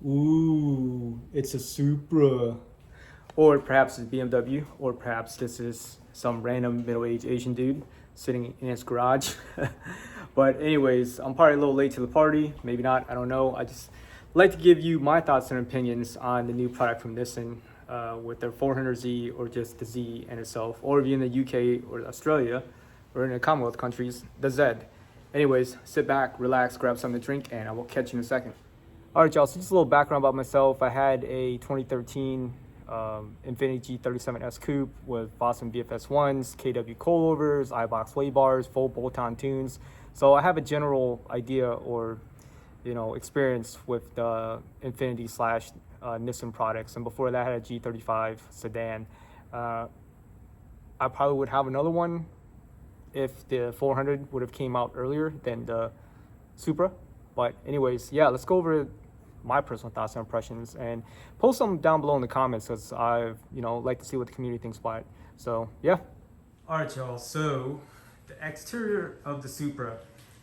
Ooh, it's a Supra. Or perhaps it's BMW, or perhaps this is some random middle-aged Asian dude sitting in his garage. But anyways, I'm probably a little late to the party. Maybe not, I don't know. I just like to give you my thoughts and opinions on the new product from Nissan with their 400Z or just the Z in itself. Or if you're in the UK or Australia or in the Commonwealth countries, the Z. Anyways, sit back, relax, grab something to drink, and I will catch you in a second. All right, y'all, so just a little background about myself. I had a 2013 Infiniti G37S Coupe with Boston VFS1s, KW coilovers, iBox sway bars, full bolt-on tunes. So I have a general idea or, experience with the Infiniti slash Nissan products. And before that, I had a G35 sedan. I probably would have another one if the 400 would have came out earlier than the Supra. But anyways, yeah, let's go over my personal thoughts and impressions and post them down below in the comments because I like to see what the community thinks about it. So yeah. All right, y'all, so the exterior of the Supra,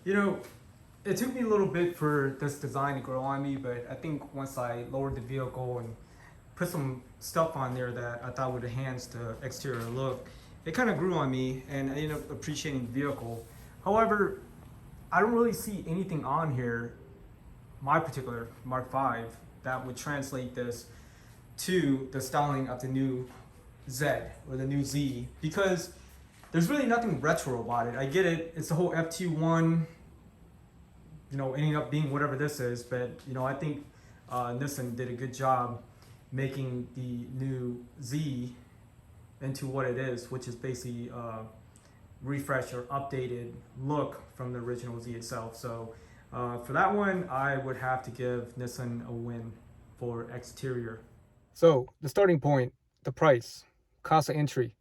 it took me a little bit for this design to grow on me, but I think once I lowered the vehicle and put some stuff on there that I thought would enhance the exterior look, it kind of grew on me and I ended up appreciating the vehicle. However, I don't really see anything on here, my particular Mark V, that would translate this to the styling of the new Z or the new Z, because there's really nothing retro about it. I get it, it's the whole FT1, ending up being whatever this is, but I think Nissan did a good job making the new Z into what it is, which is basically refresh or updated look from the original Z itself. So for that one, I would have to give Nissan a win for exterior. So the starting point, the price, cost of entry.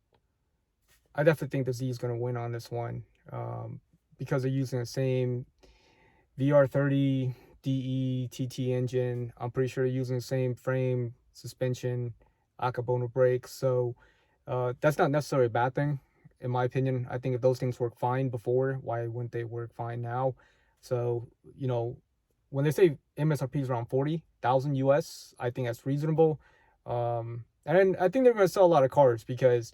I definitely think the Z is going to win on this one because they're using the same VR30 DE TT engine. I'm pretty sure they're using the same frame, suspension, Akabono brakes. So that's not necessarily a bad thing, in my opinion. I think if those things work fine before, why wouldn't they work fine now? So, when they say MSRP is around 40,000 US, I think that's reasonable. And I think they're going to sell a lot of cars because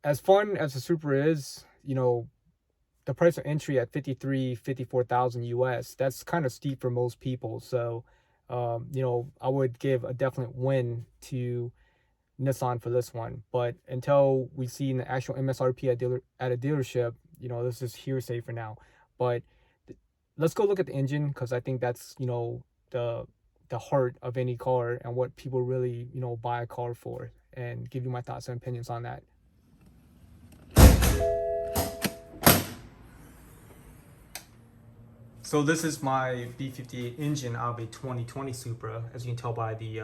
as fun as the Supra is, the price of entry at 54,000 US, that's kind of steep for most people. So, I would give a definite win to Nissan for this one. But until we see the actual MSRP at a dealership, this is hearsay for now. But let's go look at the engine, because I think that's the heart of any car and what people really buy a car for, and give you my thoughts and opinions on that. So this is my B58 engine out of a 2020 Supra, as you can tell by the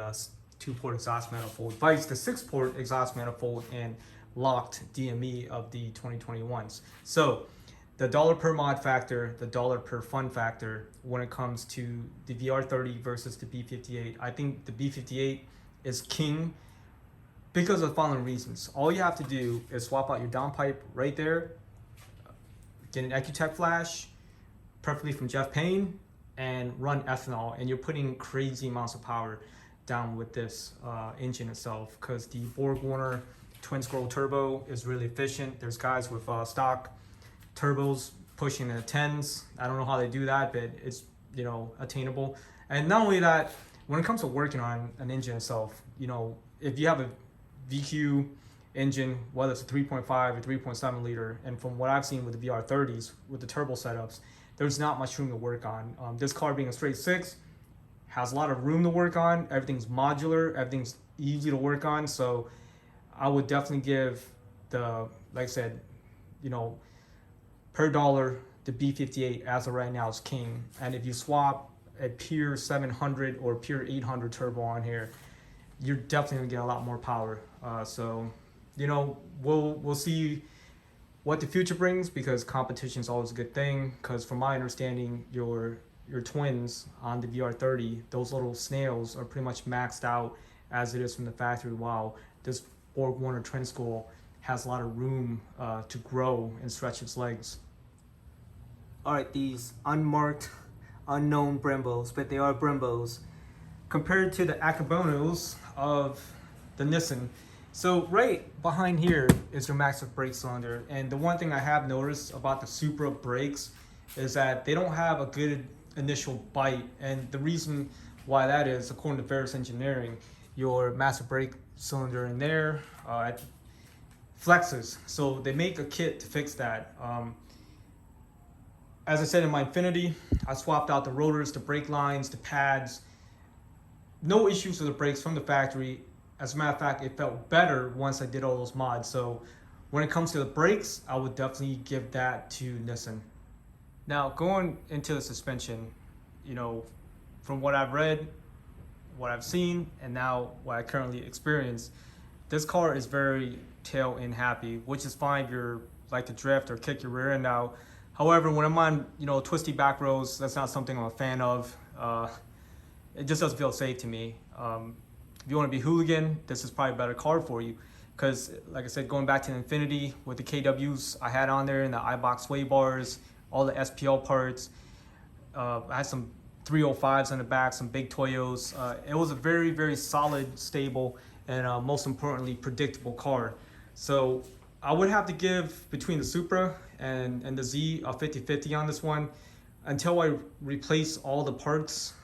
2-port exhaust manifold, vice the 6-port exhaust manifold and locked DME of the 2021s. So the dollar per mod factor, the dollar per fun factor when it comes to the VR30 versus the B58, I think the B58 is king because of the following reasons. All you have to do is swap out your downpipe right there, get an EcuTech flash, preferably from Jeff Payne, and run ethanol, and you're putting crazy amounts of power down with this engine itself, because the BorgWarner twin scroll turbo is really efficient. There's guys with stock turbos pushing in the 10s. I don't know how they do that, but it's attainable. And not only that, when it comes to working on an engine itself, if you have a VQ engine, whether it's a 3.5 or 3.7 liter, and from what I've seen with the VR30s with the turbo setups, there's not much room to work on. This car being a straight 6 has a lot of room to work on. Everything's modular, everything's easy to work on. So I would definitely give like I said, per dollar, the B58 as of right now is king. And if you swap a pure 700 or pure 800 turbo on here, you're definitely gonna get a lot more power. So we'll see what the future brings, because competition is always a good thing. Because from my understanding, your twins on the VR30, those little snails are pretty much maxed out as it is from the factory, while this BorgWarner twin scroll has a lot of room to grow and stretch its legs. All right, these unmarked, unknown Brembos, but they are Brembos, compared to the acrobonos of the Nissan. So right behind here is your massive brake cylinder, and the one thing I have noticed about the Supra brakes is that they don't have a good initial bite, and the reason why that is, according to Ferris Engineering, your massive brake cylinder in there flexes. So they make a kit to fix that. As I said in my Infiniti, I swapped out the rotors, the brake lines, the pads. No issues with the brakes from the factory. As a matter of fact, it felt better once I did all those mods. So when it comes to the brakes, I would definitely give that to Nissan. Now, going into the suspension, you know, from what I've read, what I've seen, and now what I currently experience, this car is very tail end happy, which is fine if you're like to drift or kick your rear end out. However, when I'm on, you know, twisty back roads, that's not something I'm a fan of. It just doesn't feel safe to me. If you want to be hooligan, this is probably a better car for you. Because, like I said, going back to the Infiniti with the KWs I had on there and the iBox sway bars, all the SPL parts, I had some 305s on the back, some big Toyos. It was a very, very solid, stable, and most importantly, predictable car. So I would have to give between the Supra and the Z a 50-50 on this one until I replace all the parts.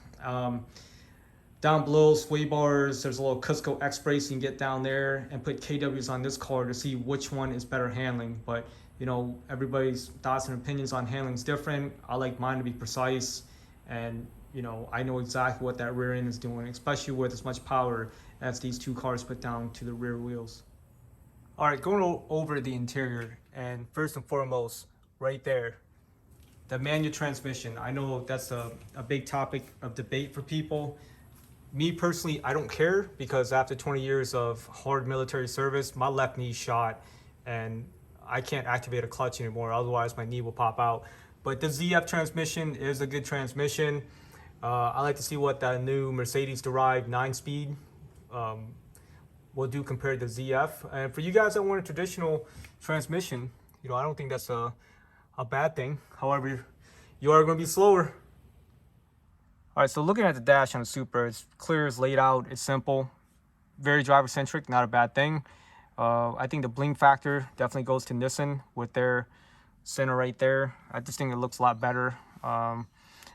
Down below, sway bars, there's a little Cusco X brace you can get down there and put KWs on this car to see which one is better handling. But, you know, everybody's thoughts and opinions on handling is different. I like mine to be precise, and, you know, I know exactly what that rear end is doing, especially with as much power as these two cars put down to the rear wheels. All right, going over the interior, and first and foremost, right there, the manual transmission. I know that's a big topic of debate for people. Me personally, I don't care, because after 20 years of hard military service, my left knee shot and I can't activate a clutch anymore, otherwise my knee will pop out. But the ZF transmission is a good transmission. I like to see what the new Mercedes-derived 9-speed will do compared to ZF. And for you guys that want a traditional transmission, you know, I don't think that's a bad thing. However, you are going to be slower. All right, so looking at the dash on the Supra, it's clear, it's laid out, it's simple, very driver-centric, not a bad thing. I think the bling factor definitely goes to Nissan with their center right there. I just think it looks a lot better. But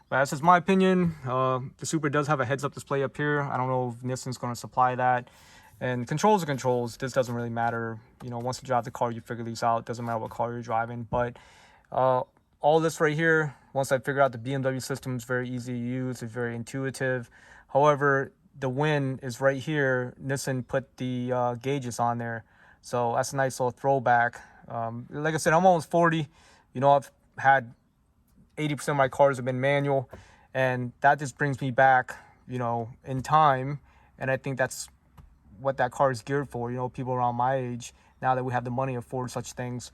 that's just my opinion. The Supra does have a heads-up display up here. I don't know if Nissan's going to supply that. And controls are controls. This doesn't really matter. You know, once you drive the car, you figure these out. Doesn't matter what car you're driving. But all this right here, once I figure out the BMW system, is very easy to use. It's very intuitive. However, the win is right here. Nissan put the gauges on there. So that's a nice little throwback. Like I said, I'm almost 40. You know, I've had 80% of my cars have been manual. And that just brings me back, you know, in time. And I think that's what that car is geared for. You know, people around my age, now that we have the money to afford such things.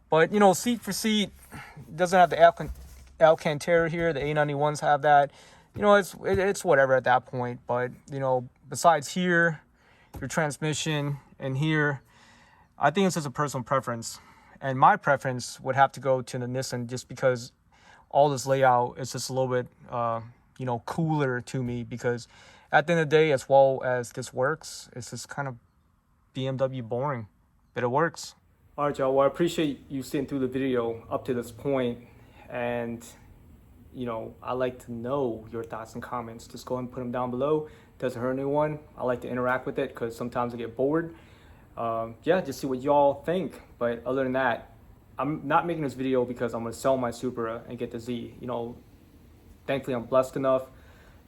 But, you know, seat for seat, doesn't have the Alcantara here. The A91s have that. You know, it's whatever at that point. But, you know, besides here, your transmission, and here, I think it's just a personal preference. And my preference would have to go to the Nissan, just because all this layout is just a little bit, you know, cooler to me. Because at the end of the day, as well as this works, it's just kind of BMW boring, but it works. All right, y'all. Well, I appreciate you sitting through the video up to this point, and you know, I like to know your thoughts and comments. Just go ahead and put them down below. Doesn't hurt anyone. I like to interact with it because sometimes I get bored. Yeah, just see what y'all think. But other than that, I'm not making this video because I'm gonna sell my Supra and get the Z. You know, thankfully I'm blessed enough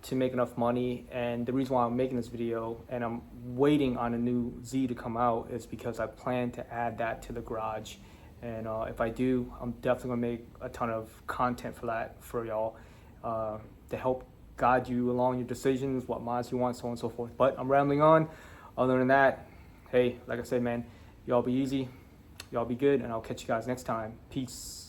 to make enough money, and the reason why I'm making this video and I'm waiting on a new Z to come out is because I plan to add that to the garage. And if I do, I'm definitely gonna make a ton of content for that for y'all, to help guide you along your decisions, what mods you want, so on and so forth. But I'm rambling on. Other than that, hey, like I said, man, y'all be easy, y'all be good, and I'll catch you guys next time. Peace.